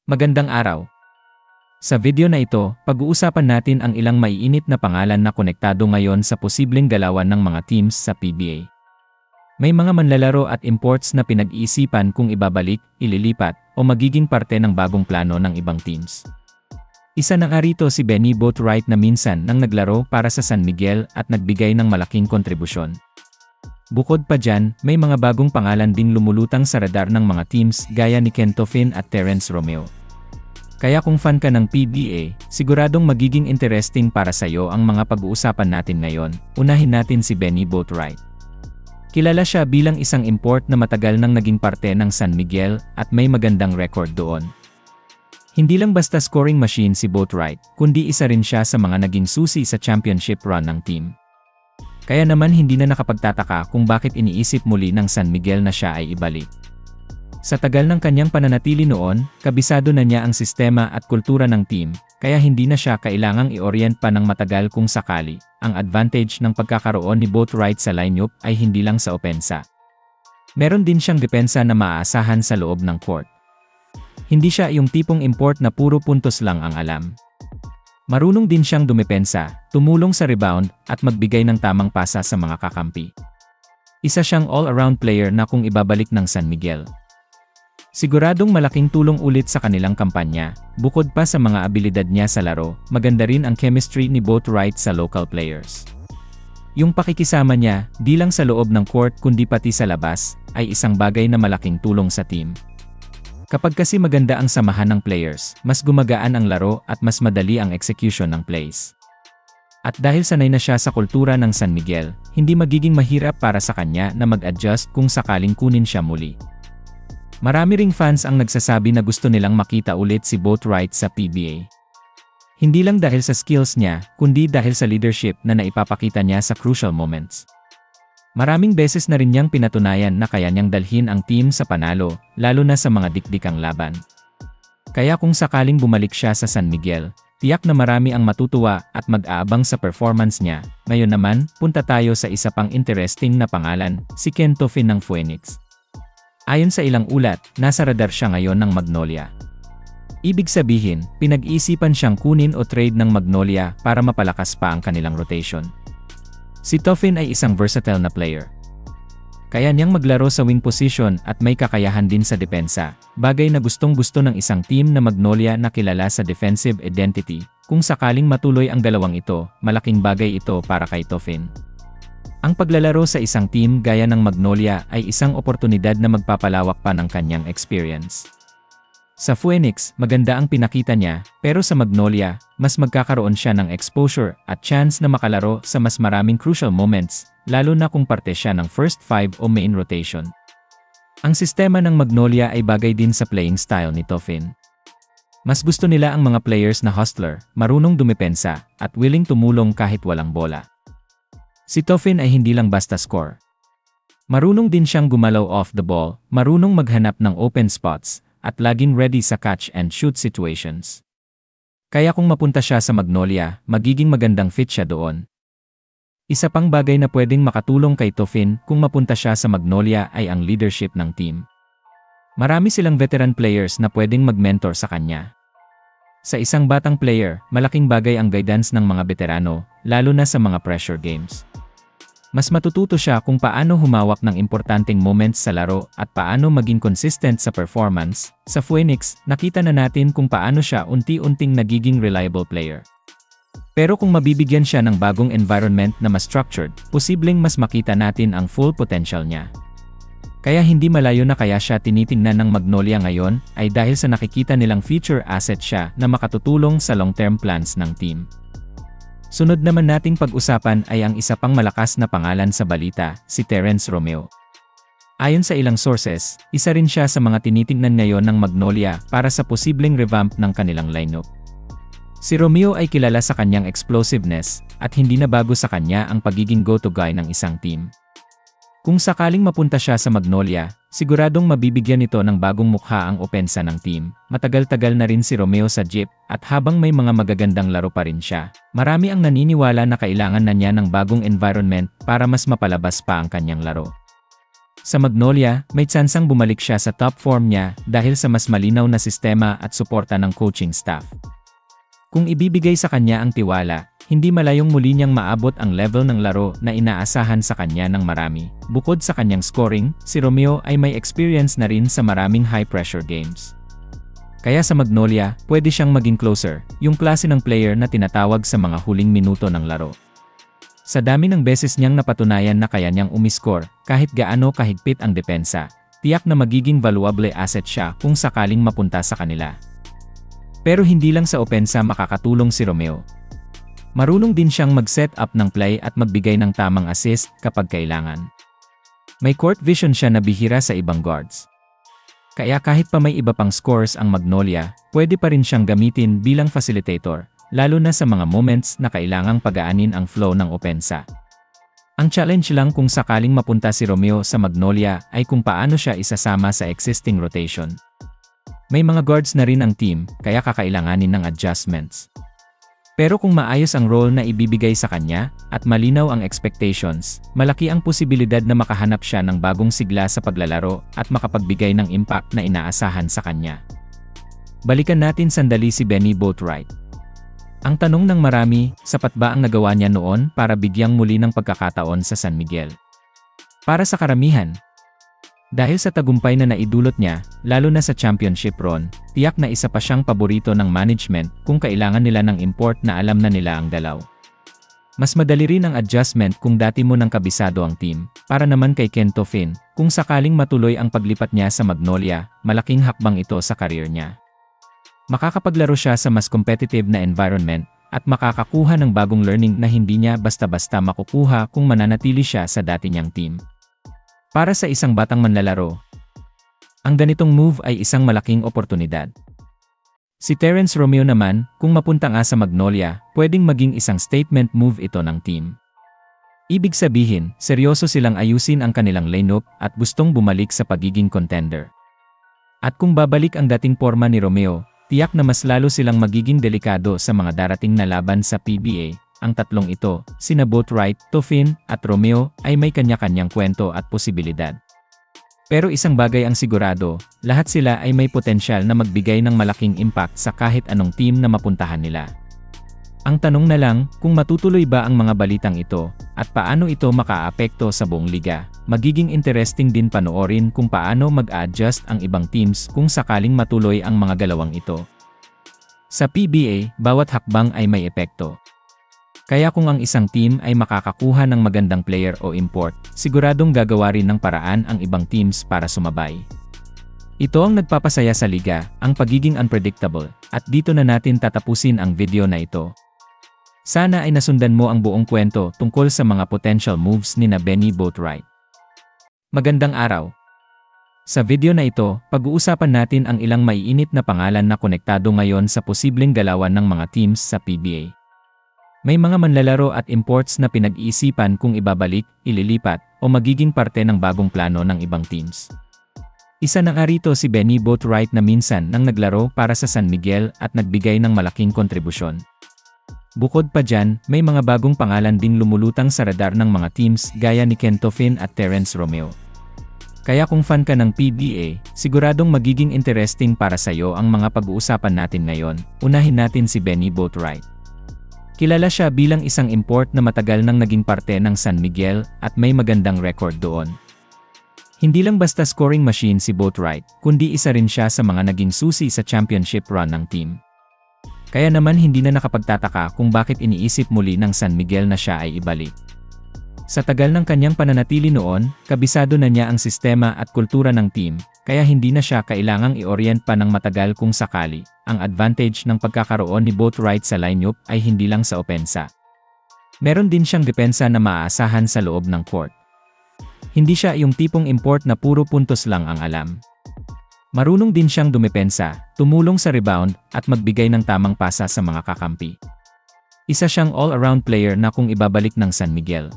Magandang araw. Sa video na ito, pag-uusapan natin ang ilang maiinit na pangalan na konektado ngayon sa posibleng galawan ng mga teams sa PBA. May mga manlalaro at imports na pinag-iisipan kung ibabalik, ililipat, o magiging parte ng bagong plano ng ibang teams. Isa na nga rito si Benny Boatwright na minsan nang naglaro para sa San Miguel at nagbigay ng malaking kontribusyon. Bukod pa dyan, may mga bagong pangalan ding lumulutang sa radar ng mga teams gaya ni Ken Toffin at Terence Romeo. Kaya kung fan ka ng PBA, siguradong magiging interesting para sa'yo ang mga pag-uusapan natin ngayon. Unahin natin si Benny Boatwright. Kilala siya bilang isang import na matagal nang naging parte ng San Miguel at may magandang record doon. Hindi lang basta scoring machine si Boatwright, kundi isa rin siya sa mga naging susi sa championship run ng team. Kaya naman hindi na nakapagtataka kung bakit iniisip muli ng San Miguel na siya ay ibalik. Sa tagal ng kanyang pananatili noon, kabisado na niya ang sistema at kultura ng team, kaya hindi na siya kailangang i-orient pa ng matagal kung sakali. Ang advantage ng pagkakaroon ni Boatwright sa lineup ay hindi lang sa opensa. Meron din siyang depensa na maaasahan sa loob ng court. Hindi siya yung tipong import na puro puntos lang ang alam. Marunong din siyang dumepensa, tumulong sa rebound, at magbigay ng tamang pasa sa mga kakampi. Isa siyang all-around player na kung ibabalik ng San Miguel. Siguradong malaking tulong ulit sa kanilang kampanya, bukod pa sa mga abilidad niya sa laro, maganda rin ang chemistry ni Boatwright sa local players. Yung pakikisama niya, di lang sa loob ng court kundi pati sa labas, ay isang bagay na malaking tulong sa team. Kapag kasi maganda ang samahan ng players, mas gumagaan ang laro at mas madali ang execution ng plays. At dahil sanay na siya sa kultura ng San Miguel, hindi magiging mahirap para sa kanya na mag-adjust kung sakaling kunin siya muli. Marami ring fans ang nagsasabi na gusto nilang makita ulit si Boatwright sa PBA. Hindi lang dahil sa skills niya, kundi dahil sa leadership na naipapakita niya sa crucial moments. Maraming beses na rin niyang pinatunayan na kaya niyang dalhin ang team sa panalo, lalo na sa mga dikdikang laban. Kaya kung sakaling bumalik siya sa San Miguel, tiyak na marami ang matutuwa at mag-aabang sa performance niya. Ngayon naman, punta tayo sa isa pang interesting na pangalan, si Ken Toffin ng Phoenix. Ayon sa ilang ulat, nasa radar siya ngayon ng Magnolia. Ibig sabihin, pinag-iisipan siyang kunin o trade ng Magnolia para mapalakas pa ang kanilang rotation. Si Toffin ay isang versatile na player. Kaya niyang maglaro sa wing position at may kakayahan din sa depensa, bagay na gustong-gusto ng isang team na Magnolia na kilala sa defensive identity. Kung sakaling matuloy ang dalawang ito, malaking bagay ito para kay Toffin. Ang paglalaro sa isang team gaya ng Magnolia ay isang oportunidad na magpapalawak pa ng kanyang experience. Sa Phoenix, maganda ang pinakita niya, pero sa Magnolia, mas magkakaroon siya ng exposure at chance na makalaro sa mas maraming crucial moments, lalo na kung parte siya ng first five o main rotation. Ang sistema ng Magnolia ay bagay din sa playing style ni Toffin. Mas gusto nila ang mga players na hustler, marunong dumepensa, at willing tumulong kahit walang bola. Si Toffin ay hindi lang basta score. Marunong din siyang gumalaw off the ball, marunong maghanap ng open spots, at laging ready sa catch-and-shoot situations. Kaya kung mapunta siya sa Magnolia, magiging magandang fit siya doon. Isa pang bagay na pwedeng makatulong kay Toffin kung mapunta siya sa Magnolia ay ang leadership ng team. Marami silang veteran players na pwedeng mag-mentor sa kanya. Sa isang batang player, malaking bagay ang guidance ng mga veterano, lalo na sa mga pressure games. Mas matututo siya kung paano humawak ng importanteng moments sa laro at paano maging consistent sa performance. Sa Phoenix, nakita na natin kung paano siya unti-unting nagiging reliable player. Pero kung mabibigyan siya ng bagong environment na mas structured, posibleng mas makita natin ang full potential niya. Kaya hindi malayo na kaya siya tinitingnan ng Magnolia ngayon ay dahil sa nakikita nilang future asset siya na makatutulong sa long-term plans ng team. Sunod naman nating pag-usapan ay ang isa pang malakas na pangalan sa balita, si Terence Romeo. Ayon sa ilang sources, isa rin siya sa mga tinitingnan ngayon ng Magnolia para sa posibleng revamp ng kanilang lineup. Si Romeo ay kilala sa kanyang explosiveness at hindi na bago sa kanya ang pagiging go-to guy ng isang team. Kung sakaling mapunta siya sa Magnolia, siguradong mabibigyan ito ng bagong mukha ang opensa ng team. Matagal-tagal na rin si Romeo sa Jeep at habang may mga magagandang laro pa rin siya, marami ang naniniwala na kailangan na niya ng bagong environment para mas mapalabas pa ang kanyang laro. Sa Magnolia, may tsansang bumalik siya sa top form niya dahil sa mas malinaw na sistema at suporta ng coaching staff. Kung ibibigay sa kanya ang tiwala, hindi malayong muli niyang maabot ang level ng laro na inaasahan sa kanya ng marami. Bukod sa kanyang scoring, si Romeo ay may experience na rin sa maraming high-pressure games. Kaya sa Magnolia, pwede siyang maging closer, yung klase ng player na tinatawag sa mga huling minuto ng laro. Sa dami ng beses niyang napatunayan na kaya niyang umiscore, kahit gaano kahigpit ang depensa, tiyak na magiging valuable asset siya kung sakaling mapunta sa kanila. Pero hindi lang sa opensa makakatulong si Romeo. Marunong din siyang mag-set up ng play at magbigay ng tamang assist kapag kailangan. May court vision siya na bihira sa ibang guards. Kaya kahit pa may iba pang scores ang Magnolia, pwede pa rin siyang gamitin bilang facilitator, lalo na sa mga moments na kailangang pagaanin ang flow ng opensa. Ang challenge lang kung sakaling mapunta si Romeo sa Magnolia ay kung paano siya isasama sa existing rotation. May mga guards na rin ang team, kaya kakailanganin ng adjustments. Pero kung maayos ang role na ibibigay sa kanya, at malinaw ang expectations, malaki ang posibilidad na makahanap siya ng bagong sigla sa paglalaro at makapagbigay ng impact na inaasahan sa kanya. Balikan natin sandali si Benny Boatwright. Ang tanong ng marami, sapat ba ang nagawa niya noon para bigyang muli ng pagkakataon sa San Miguel? Para sa karamihan, dahil sa tagumpay na naidulot niya, lalo na sa championship run, tiyak na isa pa siyang paborito ng management kung kailangan nila ng import na alam na nila ang galaw. Mas madali rin ang adjustment kung dati mo nang kabisado ang team, para naman kay Ken Toffin, kung sakaling matuloy ang paglipat niya sa Magnolia, malaking hakbang ito sa career niya. Makakapaglaro siya sa mas competitive na environment, at makakakuha ng bagong learning na hindi niya basta-basta makukuha kung mananatili siya sa dati niyang team. Para sa isang batang manlalaro, ang ganitong move ay isang malaking oportunidad. Si Terence Romeo naman, kung mapunta nga sa Magnolia, pwedeng maging isang statement move ito ng team. Ibig sabihin, seryoso silang ayusin ang kanilang lineup at gustong bumalik sa pagiging contender. At kung babalik ang dating porma ni Romeo, tiyak na mas lalo silang magiging delikado sa mga darating na laban sa PBA. Ang tatlong ito, sina Boatwright, Toffin, at Romeo, ay may kanya-kanyang kwento at posibilidad. Pero isang bagay ang sigurado, lahat sila ay may potensyal na magbigay ng malaking impact sa kahit anong team na mapuntahan nila. Ang tanong na lang, kung matutuloy ba ang mga balitang ito, at paano ito makaapekto sa buong liga. Magiging interesting din panoorin kung paano mag-adjust ang ibang teams kung sakaling matuloy ang mga galawang ito. Sa PBA, bawat hakbang ay may epekto. Kaya kung ang isang team ay makakakuha ng magandang player o import, siguradong gagawa rin ng paraan ang ibang teams para sumabay. Ito ang nagpapasaya sa liga, ang pagiging unpredictable, at dito na natin tatapusin ang video na ito. Sana ay nasundan mo ang buong kwento tungkol sa mga potential moves ni Benny Boatwright. Magandang araw! Sa video na ito, pag-uusapan natin ang ilang maiinit na pangalan na konektado ngayon sa posibleng galawan ng mga teams sa PBA. May mga manlalaro at imports na pinag-iisipan kung ibabalik, ililipat, o magiging parte ng bagong plano ng ibang teams. Isa na nga rito si Benny Boatwright na minsan nang naglaro para sa San Miguel at nagbigay ng malaking kontribusyon. Bukod pa dyan, may mga bagong pangalan din lumulutang sa radar ng mga teams gaya ni Ken Toffin at Terence Romeo. Kaya kung fan ka ng PBA, siguradong magiging interesting para sa'yo ang mga pag-uusapan natin ngayon. Unahin natin si Benny Boatwright. Kilala siya bilang isang import na matagal nang naging parte ng San Miguel at may magandang record doon. Hindi lang basta scoring machine si Boatwright, kundi isa rin siya sa mga naging susi sa championship run ng team. Kaya naman hindi na nakapagtataka kung bakit iniisip muli ng San Miguel na siya ay ibalik. Sa tagal ng kanyang pananatili noon, kabisado na niya ang sistema at kultura ng team, kaya hindi na siya kailangang i-orient pa ng matagal kung sakali. Ang advantage ng pagkakaroon ni Boatwright sa lineup ay hindi lang sa opensa. Meron din siyang depensa na maaasahan sa loob ng court. Hindi siya yung tipong import na puro puntos lang ang alam. Marunong din siyang dumepensa, tumulong sa rebound, at magbigay ng tamang pasa sa mga kakampi. Isa siyang all-around player na kung ibabalik ng San Miguel.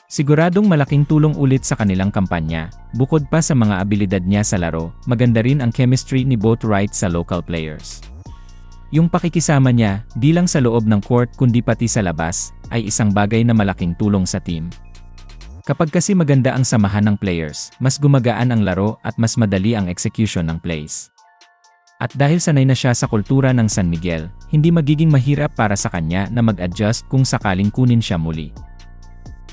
Siguradong malaking tulong ulit sa kanilang kampanya, bukod pa sa mga abilidad niya sa laro, maganda rin ang chemistry ni Boatwright sa local players. Yung pakikisama niya, di lang sa loob ng court kundi pati sa labas, ay isang bagay na malaking tulong sa team. Kapag kasi maganda ang samahan ng players, mas gumagaan ang laro at mas madali ang execution ng plays. At dahil sanay na siya sa kultura ng San Miguel, hindi magiging mahirap para sa kanya na mag-adjust kung sakaling kunin siya muli.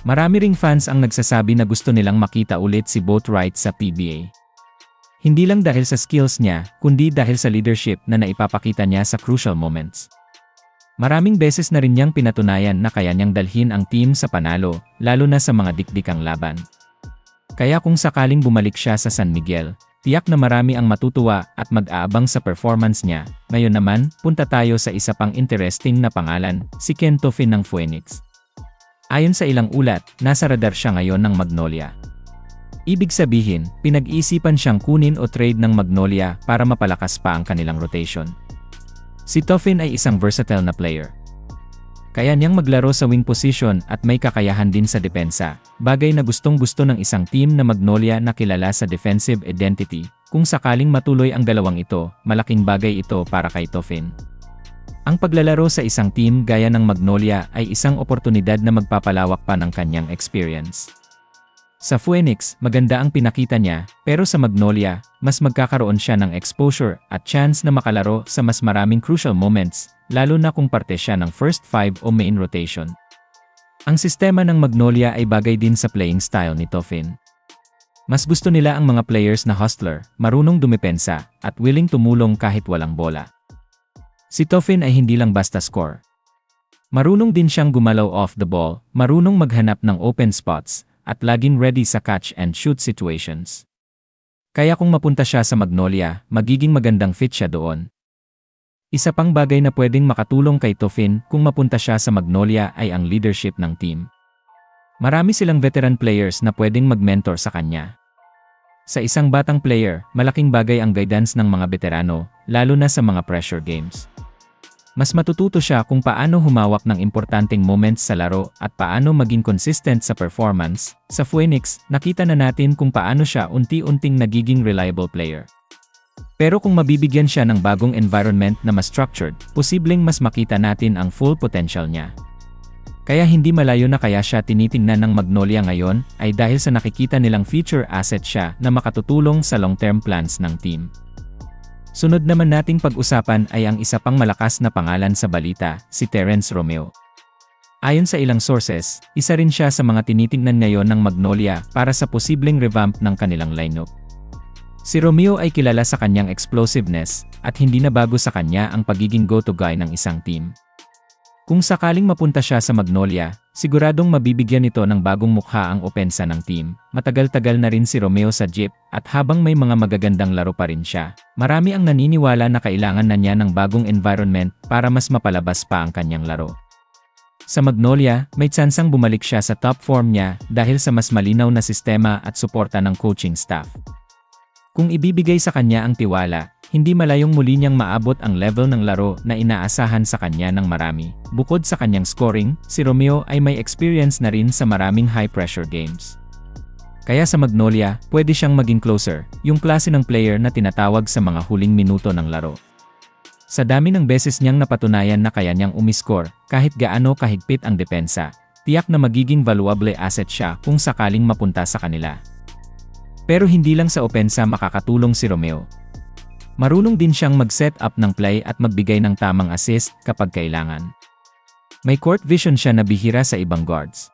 Marami ring fans ang nagsasabi na gusto nilang makita ulit si Boatwright sa PBA. Hindi lang dahil sa skills niya, kundi dahil sa leadership na naipapakita niya sa crucial moments. Maraming beses na rin niyang pinatunayan na kaya niyang dalhin ang team sa panalo, lalo na sa mga dikdikang laban. Kaya kung sakaling bumalik siya sa San Miguel, tiyak na marami ang matutuwa at mag-aabang sa performance niya. Ngayon naman, punta tayo sa isa pang interesting na pangalan, si Ken Toffin ng Phoenix. Ayon sa ilang ulat, nasa radar siya ngayon ng Magnolia. Ibig sabihin, pinag-iisipan siyang kunin o trade ng Magnolia para mapalakas pa ang kanilang rotation. Si Toffin ay isang versatile na player. Kaya niyang maglaro sa wing position at may kakayahan din sa depensa, bagay na gustong-gusto ng isang team na Magnolia na kilala sa defensive identity. Kung sakaling matuloy ang dalawang ito, malaking bagay ito para kay Toffin. Ang paglalaro sa isang team gaya ng Magnolia ay isang oportunidad na magpapalawak pa ng kanyang experience. Sa Phoenix, maganda ang pinakita niya, pero sa Magnolia, mas magkakaroon siya ng exposure at chance na makalaro sa mas maraming crucial moments, lalo na kung parte siya ng first 5 o main rotation. Ang sistema ng Magnolia ay bagay din sa playing style ni Toffin. Mas gusto nila ang mga players na hustler, marunong dumepensa, at willing tumulong kahit walang bola. Si Toffin ay hindi lang basta score. Marunong din siyang gumalaw off the ball, marunong maghanap ng open spots, at laging ready sa catch-and-shoot situations. Kaya kung mapunta siya sa Magnolia, magiging magandang fit siya doon. Isa pang bagay na pwedeng makatulong kay Toffin kung mapunta siya sa Magnolia ay ang leadership ng team. Marami silang veteran players na pwedeng mag-mentor sa kanya. Sa isang batang player, malaking bagay ang guidance ng mga veterano, lalo na sa mga pressure games. Mas matututo siya kung paano humawak ng importanteng moments sa laro at paano maging consistent sa performance. Sa Phoenix, nakita na natin kung paano siya unti-unting nagiging reliable player. Pero kung mabibigyan siya ng bagong environment na mas structured, posibleng mas makita natin ang full potential niya. Kaya hindi malayo na kaya siya tinitingnan ng Magnolia ngayon ay dahil sa nakikita nilang future asset siya na makatutulong sa long-term plans ng team. Sunod naman nating pag-usapan ay ang isa pang malakas na pangalan sa balita, si Terence Romeo. Ayon sa ilang sources, isa rin siya sa mga tinitingnan ngayon ng Magnolia para sa posibleng revamp ng kanilang lineup. Si Romeo ay kilala sa kanyang explosiveness at hindi na bago sa kanya ang pagiging go-to guy ng isang team. Kung sakaling mapunta siya sa Magnolia, siguradong mabibigyan nito ng bagong mukha ang opensa ng team. Matagal-tagal na rin si Romeo sa jeep at habang may mga magagandang laro pa rin siya, marami ang naniniwala na kailangan na niya ng bagong environment para mas mapalabas pa ang kanyang laro. Sa Magnolia, may tsansang bumalik siya sa top form niya dahil sa mas malinaw na sistema at suporta ng coaching staff. Kung ibibigay sa kanya ang tiwala, hindi malayong muli niyang maabot ang level ng laro na inaasahan sa kanya ng marami. Bukod sa kanyang scoring, si Romeo ay may experience na rin sa maraming high-pressure games. Kaya sa Magnolia, pwede siyang maging closer, yung klase ng player na tinatawag sa mga huling minuto ng laro. Sa dami ng beses niyang napatunayan na kaya niyang umiscore, kahit gaano kahigpit ang depensa, tiyak na magiging valuable asset siya kung sakaling mapunta sa kanila. Pero hindi lang sa opensa makakatulong si Romeo. Marunong din siyang mag-set up ng play at magbigay ng tamang assist kapag kailangan. May court vision siya na bihira sa ibang guards.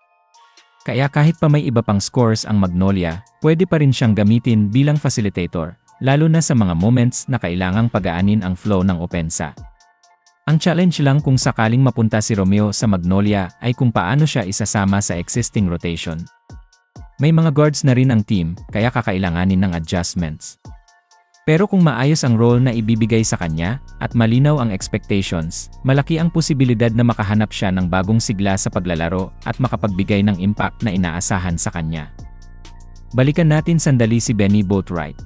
Kaya kahit pa may iba pang scores ang Magnolia, pwede pa rin siyang gamitin bilang facilitator, lalo na sa mga moments na kailangang pagaanin ang flow ng opensa. Ang challenge lang kung sakaling mapunta si Romeo sa Magnolia ay kung paano siya isasama sa existing rotation. May mga guards na rin ang team, kaya kakailanganin ng adjustments. Pero kung maayos ang role na ibibigay sa kanya, at malinaw ang expectations, malaki ang posibilidad na makahanap siya ng bagong sigla sa paglalaro at makapagbigay ng impact na inaasahan sa kanya. Balikan natin sandali si Benny Boatwright.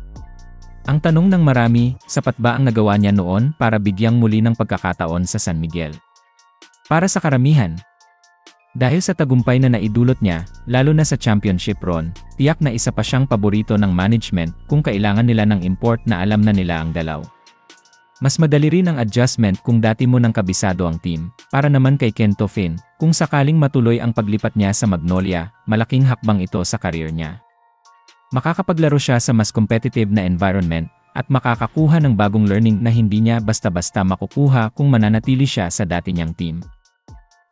Ang tanong ng marami, sapat ba ang nagawa niya noon para bigyang muli ng pagkakataon sa San Miguel? Para sa karamihan, dahil sa tagumpay na naidulot niya, lalo na sa championship run, tiyak na isa pa siyang paborito ng management kung kailangan nila ng import na alam na nila ang dalaw. Mas madali rin ang adjustment kung dati mo nang kabisado ang team. Para naman kay Ken Toffin, kung sakaling matuloy ang paglipat niya sa Magnolia, malaking hakbang ito sa career niya. Makakapaglaro siya sa mas competitive na environment at makakakuha ng bagong learning na hindi niya basta-basta makukuha kung mananatili siya sa dati niyang team.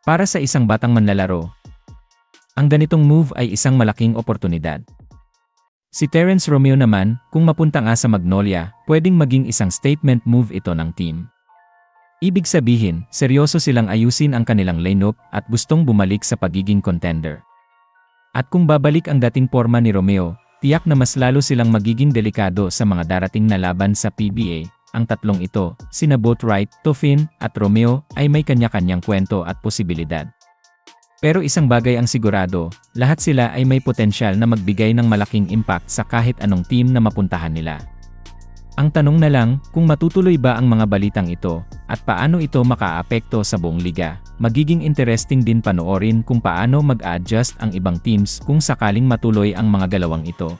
Para sa isang batang manlalaro, ang ganitong move ay isang malaking oportunidad. Si Terence Romeo naman, kung mapunta nga sa Magnolia, pwedeng maging isang statement move ito ng team. Ibig sabihin, seryoso silang ayusin ang kanilang lineup at gustong bumalik sa pagiging contender. At kung babalik ang dating forma ni Romeo, tiyak na mas lalo silang magiging delikado sa mga darating na laban sa PBA. Ang tatlong ito, sina Boatwright, Toffin, at Romeo, ay may kanya-kanyang kwento at posibilidad. Pero isang bagay ang sigurado, lahat sila ay may potensyal na magbigay ng malaking impact sa kahit anong team na mapuntahan nila. Ang tanong na lang, kung matutuloy ba ang mga balitang ito, at paano ito makaapekto sa buong liga, magiging interesting din panoorin kung paano mag-adjust ang ibang teams kung sakaling matuloy ang mga galawang ito.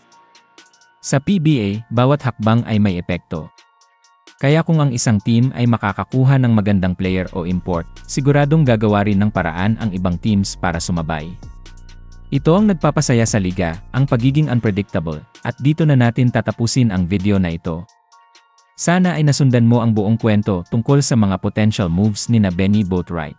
Sa PBA, bawat hakbang ay may epekto. Kaya kung ang isang team ay makakakuha ng magandang player o import, siguradong gagawa rin ng paraan ang ibang teams para sumabay. Ito ang nagpapasaya sa liga, ang pagiging unpredictable, at dito na natin tatapusin ang video na ito. Sana ay nasundan mo ang buong kwento tungkol sa mga potential moves ni Benny Boatwright.